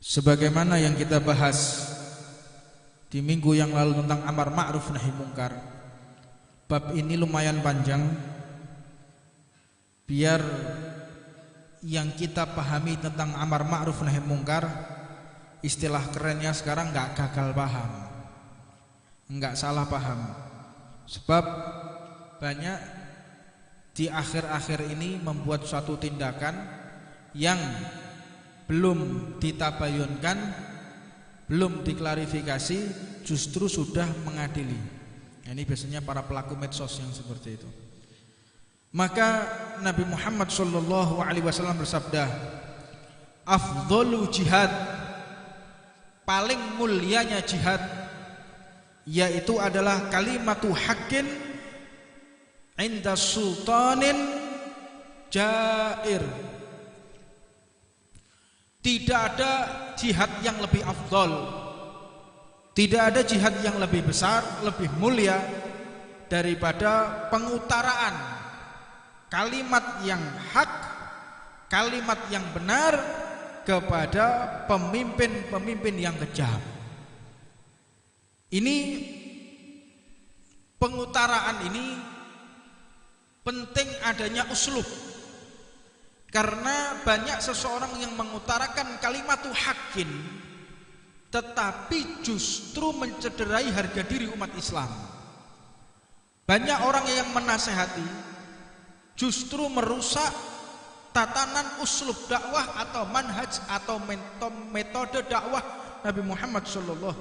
Sebagaimana yang kita bahas di minggu yang lalu tentang amar ma'ruf nahi mungkar, bab ini lumayan panjang. Biar yang kita pahami tentang amar ma'ruf nahi mungkar, istilah kerennya sekarang nggak gagal paham, nggak salah paham. Sebab banyak di akhir-akhir ini membuat suatu tindakan yang belum ditabayunkan, belum diklarifikasi, justru sudah mengadili. Ini biasanya para pelaku medsos yang seperti itu. Maka Nabi Muhammad SAW bersabda, afdhalu jihad, paling mulianya jihad, yaitu adalah kalimatu haqqin inda sultanin jair. Tidak ada jihad yang lebih afdol, tidak ada jihad yang lebih besar, lebih mulia daripada pengutaraan kalimat yang hak, kalimat yang benar kepada pemimpin-pemimpin yang kejam. Ini pengutaraan ini penting adanya uslub. Karena banyak seseorang yang mengutarakan kalimatu haqqin tetapi justru mencederai harga diri umat Islam. Banyak orang yang menasehati justru merusak tatanan uslub dakwah atau manhaj atau metode dakwah Nabi Muhammad SAW.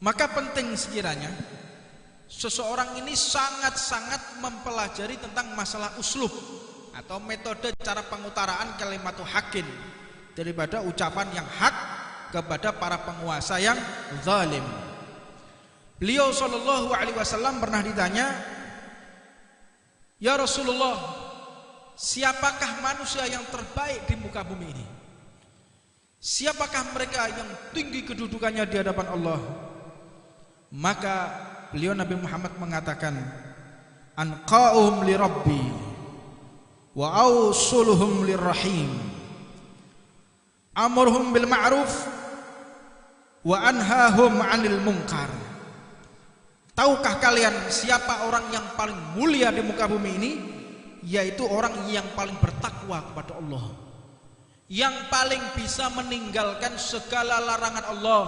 Maka penting sekiranya seseorang ini sangat-sangat mempelajari tentang masalah uslub atau metode cara pengutaraan kalimatu haqqin daripada ucapan yang hak kepada para penguasa yang zalim. Beliau SAW pernah ditanya, ya Rasulullah, siapakah manusia yang terbaik di muka bumi ini? Siapakah mereka yang tinggi kedudukannya di hadapan Allah? Maka beliau Nabi Muhammad mengatakan, anqa'uhum li rabbi wa awsuluhum lirrahim, amurhum bil ma'ruf wa anhahum 'anil munkar. Tahukah kalian siapa orang yang paling mulia di muka bumi ini? Yaitu orang yang paling bertakwa kepada Allah, yang paling bisa meninggalkan segala larangan Allah,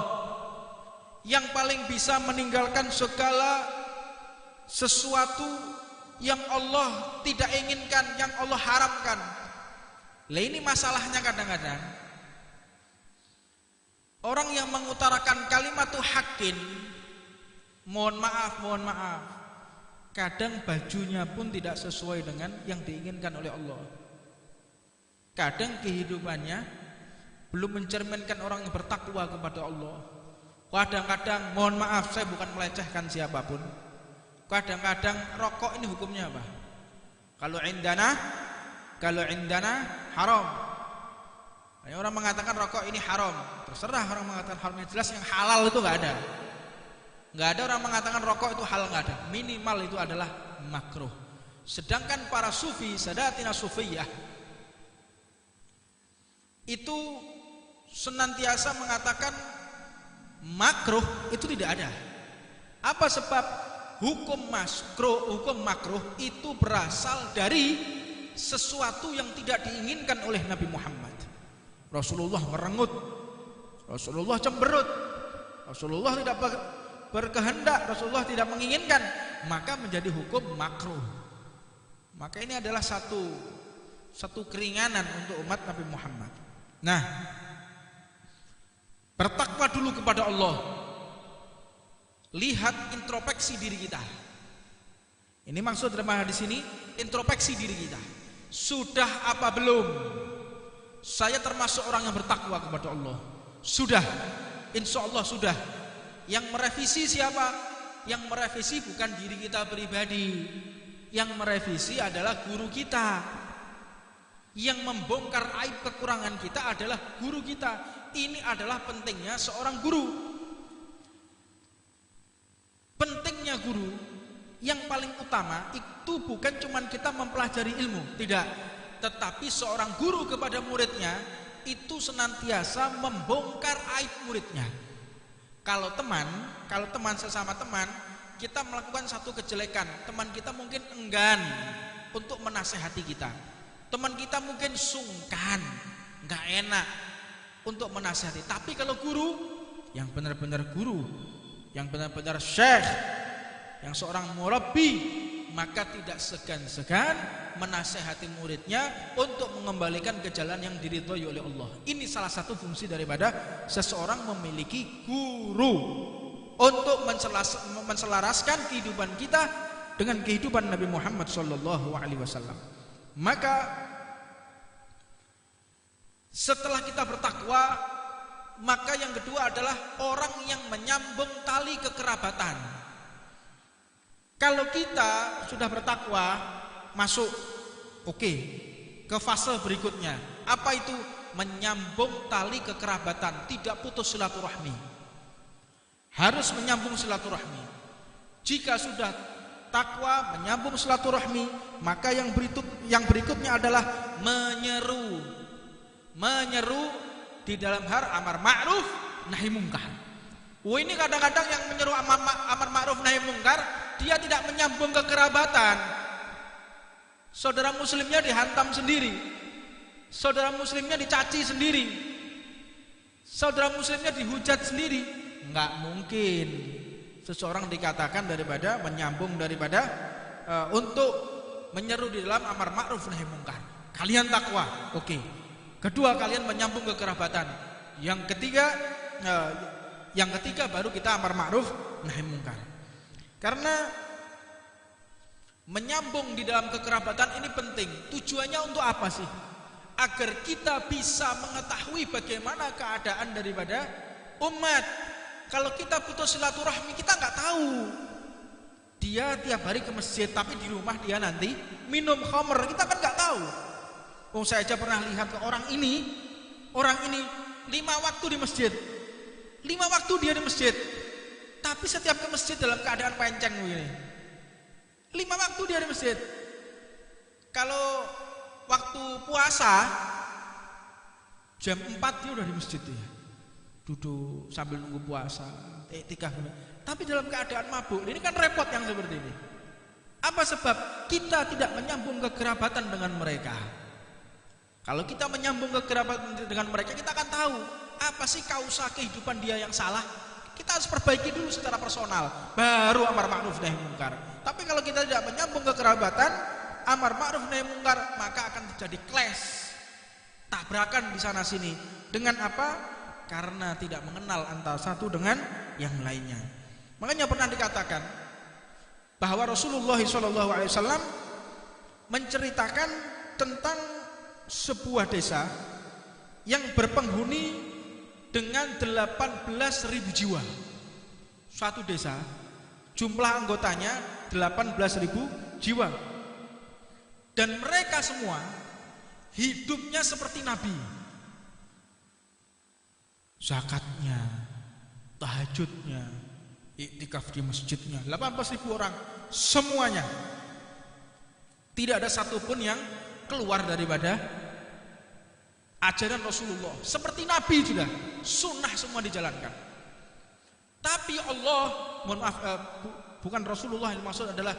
yang paling bisa meninggalkan segala sesuatu yang Allah tidak inginkan, yang Allah haramkan. Lah ini masalahnya kadang-kadang orang yang mengutarakan kalimatu haqqin, mohon maaf, kadang bajunya pun tidak sesuai dengan yang diinginkan oleh Allah. Kadang kehidupannya belum mencerminkan orang yang bertakwa kepada Allah. Kadang-kadang, mohon maaf, saya bukan melecehkan siapapun, kadang-kadang rokok ini hukumnya apa? Kalau indana haram. Banyak orang mengatakan rokok ini haram. Terserah orang mengatakan haram, yang jelas yang halal itu nggak ada. Nggak ada orang mengatakan rokok itu halal, nggak ada. Minimal itu adalah makruh. Sedangkan para sufi, sadatina sufiyah, itu senantiasa mengatakan makruh itu tidak ada. Apa sebab? Hukum makruh itu berasal dari sesuatu yang tidak diinginkan oleh Nabi Muhammad. Rasulullah merengut, Rasulullah cemberut, Rasulullah tidak berkehendak, Rasulullah tidak menginginkan, maka menjadi hukum makruh. Maka ini adalah satu keringanan untuk umat Nabi Muhammad. Nah, bertakwa dulu kepada Allah. Lihat introspeksi diri kita. Ini maksud dalam hadis ini, introspeksi diri kita. Sudah apa belum saya termasuk orang yang bertakwa kepada Allah? Sudah, insya Allah sudah. Yang merevisi siapa? Yang merevisi bukan diri kita pribadi. Yang merevisi adalah guru kita. Yang membongkar aib kekurangan kita adalah guru kita. Ini adalah pentingnya seorang guru. Pentingnya guru yang paling utama itu bukan cuma kita mempelajari ilmu, tidak, tetapi seorang guru kepada muridnya itu senantiasa membongkar aib muridnya. Kalau teman sesama teman, kita melakukan satu kejelekan, teman kita mungkin enggan untuk menasehati kita. Teman kita mungkin sungkan, nggak enak untuk menasehati. Tapi kalau guru, yang benar-benar guru, yang benar-benar syekh, yang seorang murabbi, maka tidak segan-segan menasehati muridnya untuk mengembalikan ke jalan yang diridhoi oleh Allah. Ini salah satu fungsi daripada seseorang memiliki guru, untuk menselaraskan kehidupan kita dengan kehidupan Nabi Muhammad SAW. Maka setelah kita bertakwa, maka yang kedua adalah orang yang menyambung tali kekerabatan. Kalau kita sudah bertakwa, masuk ke fase berikutnya. Apa itu? Menyambung tali kekerabatan, tidak putus silaturahmi. Harus menyambung silaturahmi. Jika sudah takwa, menyambung silaturahmi, maka yang berikutnya adalah menyeru di dalam hal amar ma'ruf nahi mungkar. Ini kadang-kadang yang menyeru amar ma'ruf nahi mungkar, dia tidak menyambung kekerabatan. Saudara muslimnya dihantam sendiri, saudara muslimnya dicaci sendiri, saudara muslimnya dihujat sendiri. Enggak mungkin seseorang dikatakan menyambung untuk menyeru di dalam amar ma'ruf nahi mungkar. Kalian takwa, oke. Kedua, kalian menyambung kekerabatan. Yang ketiga baru kita amar ma'ruf nahi mungkar. Karena menyambung di dalam kekerabatan ini penting. Tujuannya untuk apa sih? Agar kita bisa mengetahui bagaimana keadaan daripada umat. Kalau kita putus silaturahmi, kita nggak tahu. Dia tiap hari ke masjid, tapi di rumah dia nanti minum khamr, kita kan nggak tahu. Saya aja pernah lihat ke orang ini 5 waktu di masjid, 5 waktu dia di masjid, tapi setiap ke masjid dalam keadaan penceng begini. 5 waktu dia di masjid. Kalau waktu puasa jam 4 dia udah di masjid ya. Duduk sambil nunggu puasa, iktikaf. Tapi dalam keadaan mabuk. Ini kan repot yang seperti ini. Apa sebab? Kita tidak menyambung kekerabatan dengan mereka. Kalau kita menyambung kekerabatan dengan mereka, kita akan tahu apa sih kausa kehidupan dia yang salah. Kita harus perbaiki dulu secara personal, baru amar ma'ruf nahi mungkar. Tapi kalau kita tidak menyambung kekerabatan, amar ma'ruf nahi mungkar, maka akan terjadi clash, tabrakan di sana sini. Dengan apa? Karena tidak mengenal antara satu dengan yang lainnya. Makanya pernah dikatakan bahwa Rasulullah SAW menceritakan tentang sebuah desa yang berpenghuni dengan 18.000 jiwa. Suatu desa jumlah anggotanya 18.000 jiwa. Dan mereka semua hidupnya seperti Nabi. Zakatnya, tahajudnya, iktikaf di masjidnya, 18.000 orang semuanya. Tidak ada satupun yang keluar daripada ajaran Rasulullah. Seperti Nabi juga, sunnah semua dijalankan. Tapi Allah, mohon maaf, bukan Rasulullah yang dimaksud adalah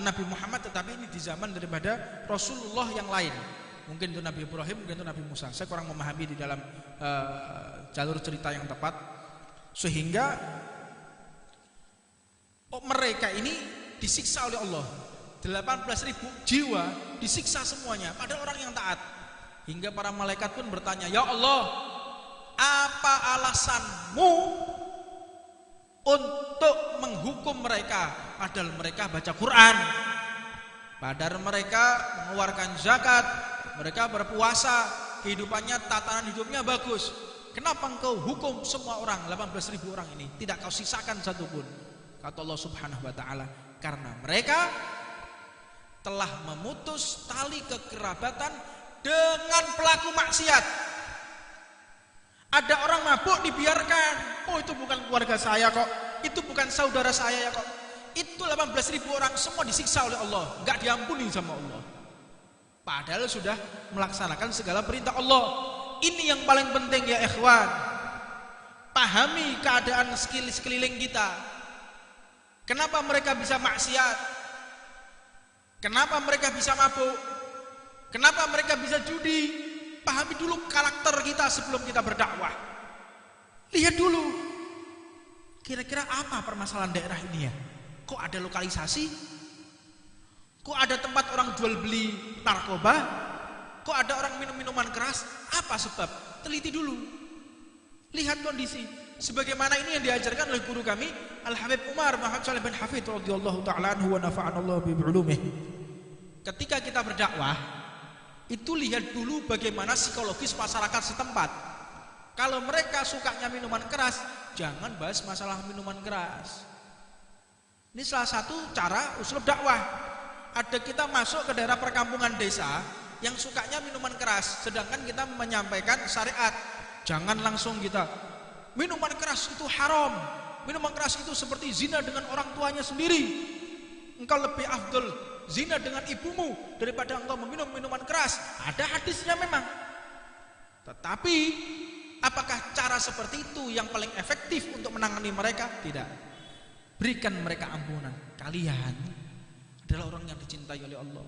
Nabi Muhammad, tetapi ini di zaman daripada Rasulullah yang lain. Mungkin itu Nabi Ibrahim, mungkin itu Nabi Musa. Saya kurang memahami di dalam jalur cerita yang tepat. Sehingga mereka ini disiksa oleh Allah. 18.000 jiwa disiksa semuanya, padahal orang yang taat. Hingga para malaikat pun bertanya, "Ya Allah, apa alasanmu untuk menghukum mereka? Padahal mereka baca Quran, padahal mereka mengeluarkan zakat, mereka berpuasa, kehidupannya, tatanan hidupnya bagus. Kenapa engkau hukum semua orang, 18.000 orang ini, tidak kau sisakan satupun?" Kata Allah Subhanahu wa ta'ala, karena mereka telah memutus tali kekerabatan dengan pelaku maksiat. Ada orang mabuk dibiarkan, oh itu bukan keluarga saya kok, itu bukan saudara saya ya kok. Itu 18.000 orang semua disiksa oleh Allah, enggak diampuni sama Allah. Padahal sudah melaksanakan segala perintah Allah. Ini yang paling penting ya ikhwan. Pahami keadaan sekeliling kita. Kenapa mereka bisa maksiat? Kenapa mereka bisa mabuk? Kenapa mereka bisa judi? Pahami dulu karakter kita sebelum kita berdakwah. Lihat dulu, kira-kira apa permasalahan daerah ini ya? Kok ada lokalisasi? Kok ada tempat orang jual beli narkoba? Kok ada orang minum minuman keras? Apa sebab? Teliti dulu. Lihat kondisi. Sebagaimana ini yang diajarkan oleh guru kami Al-Habib Umar Muhammad Shalih bin Hafidh radhiyallahu ta'ala anhu wa nafa'anallahu bi ulumih. Ketika kita berdakwah, itu lihat dulu bagaimana psikologis masyarakat setempat. Kalau mereka sukanya minuman keras, jangan bahas masalah minuman keras. Ini salah satu cara uslub dakwah. Ada kita masuk ke daerah perkampungan desa yang sukanya minuman keras, sedangkan kita menyampaikan syariat. Jangan langsung kita, minuman keras itu haram, minuman keras itu seperti zina dengan orang tuanya sendiri. Engkau lebih afdol zina dengan ibumu daripada engkau meminum minuman keras. Ada hadisnya memang. Tetapi apakah cara seperti itu yang paling efektif untuk menangani mereka? Tidak. Berikan mereka ampunan. Kalian adalah orang yang dicintai oleh Allah.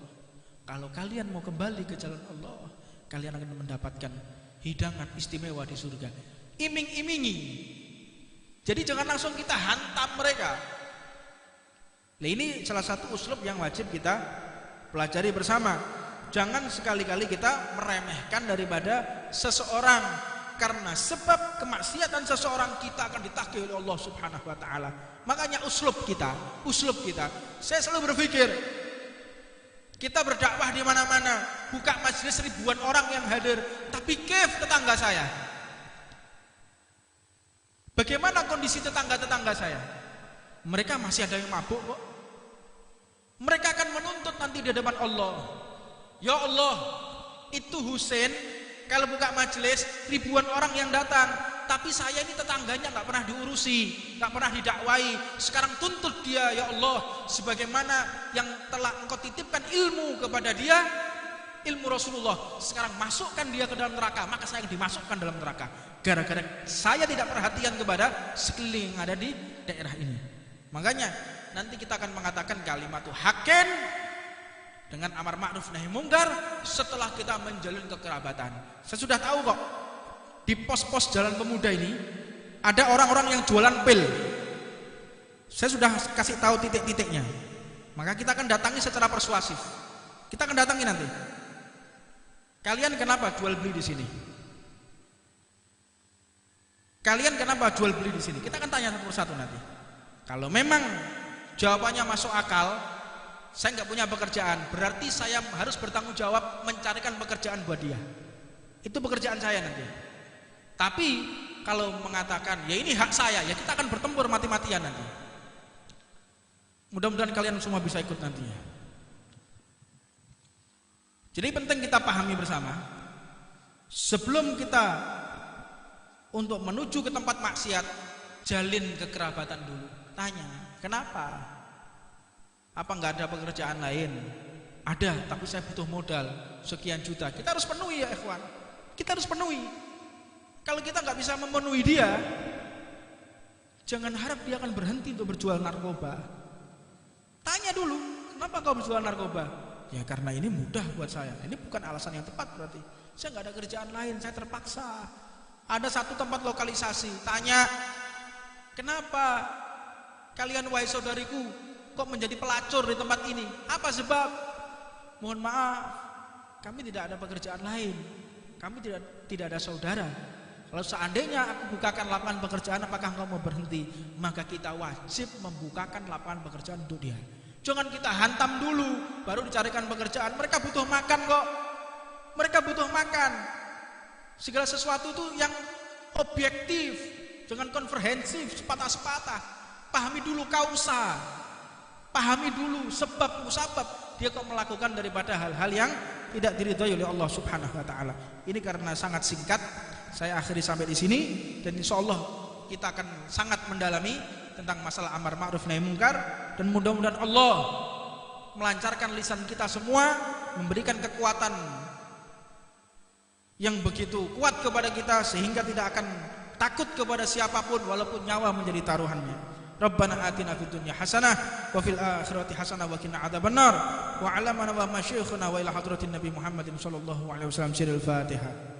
Kalau kalian mau kembali ke jalan Allah, kalian akan mendapatkan hidangan istimewa di surga. Iming-imingi. Jadi jangan langsung kita hantam mereka. Nah, ini salah satu uslub yang wajib kita pelajari bersama. Jangan sekali-kali kita meremehkan daripada seseorang, karena sebab kemaksiatan seseorang kita akan ditagih oleh Allah Subhanahu wa taala. Makanya uslub kita, saya selalu berpikir, kita berdakwah di mana-mana, buka majelis ribuan orang yang hadir, tapi kef tetangga saya. Bagaimana kondisi tetangga-tetangga saya? Mereka masih ada yang mabuk kok. Mereka akan menuntut nanti di hadapan Allah. Ya Allah, itu Husain kalau buka majelis ribuan orang yang datang, tapi saya ini tetangganya nggak pernah diurusi, nggak pernah didakwai. Sekarang tuntut dia, ya Allah, sebagaimana yang telah engkau titipkan ilmu kepada dia, ilmu Rasulullah. Sekarang masukkan dia ke dalam neraka, maka saya dimasukkan dalam neraka. Gara-gara saya tidak perhatian kepada sekeliling yang ada di daerah ini. Makanya nanti kita akan mengatakan kalimatu haqqin dengan amar ma'ruf nahi mungkar setelah kita menjalin kekerabatan. Saya sudah tahu kok, di pos-pos Jalan Pemuda ini ada orang-orang yang jualan pil. Saya sudah kasih tahu titik-titiknya. Maka kita akan datangi secara persuasif. Kita akan datangi nanti. Kalian kenapa jual beli di sini? Kalian kenapa jual beli di sini? Kita akan tanya satu persatu nanti. Kalau memang jawabannya masuk akal, saya nggak punya pekerjaan, berarti saya harus bertanggung jawab mencarikan pekerjaan buat dia. Itu pekerjaan saya nanti. Tapi kalau mengatakan ya ini hak saya, ya kita akan bertempur mati-matian nanti. Mudah-mudahan kalian semua bisa ikut nantinya. Jadi penting kita pahami bersama, sebelum kita untuk menuju ke tempat maksiat, jalin kekerabatan dulu. Tanya, kenapa? Apa nggak ada pekerjaan lain? Ada, tapi saya butuh modal sekian juta. Kita harus penuhi ya ikhwan. Kita harus penuhi. Kalau kita nggak bisa memenuhi dia, jangan harap dia akan berhenti untuk berjual narkoba. Tanya dulu, kenapa kau berjual narkoba? Ya karena ini mudah buat saya. Ini bukan alasan yang tepat berarti. Saya nggak ada kerjaan lain, saya terpaksa. Ada satu tempat lokalisasi. Tanya, kenapa kalian wahai saudariku kok menjadi pelacur di tempat ini? Apa sebab? Mohon maaf, kami tidak ada pekerjaan lain. Kami tidak ada saudara. Kalau seandainya aku bukakan lapangan pekerjaan, apakah engkau mau berhenti? Maka kita wajib membukakan lapangan pekerjaan untuk dia. Jangan kita hantam dulu, baru dicarikan pekerjaan. Mereka butuh makan kok. Mereka butuh makan. Segala sesuatu itu yang objektif, jangan komprehensif, sepatah-sepatah. Pahami dulu kausa. Pahami dulu sebab musabab dia kok melakukan daripada hal-hal yang tidak diridhai oleh Allah Subhanahu wa taala. Ini karena sangat singkat, saya akhiri sampai di sini, dan insyaallah kita akan sangat mendalami tentang masalah amar ma'ruf nahi mungkar, dan mudah-mudahan Allah melancarkan lisan kita semua, memberikan kekuatan yang begitu kuat kepada kita sehingga tidak akan takut kepada siapapun walaupun nyawa menjadi taruhannya. Rabbana atina fid dunya hasanah wa fil akhirati hasanah wa qina adzabannar wa 'allamana wa masyayikhuna wa ila hadratin nabi Muhammadin sallallahu alaihi wasallam. Sirul Fatihah.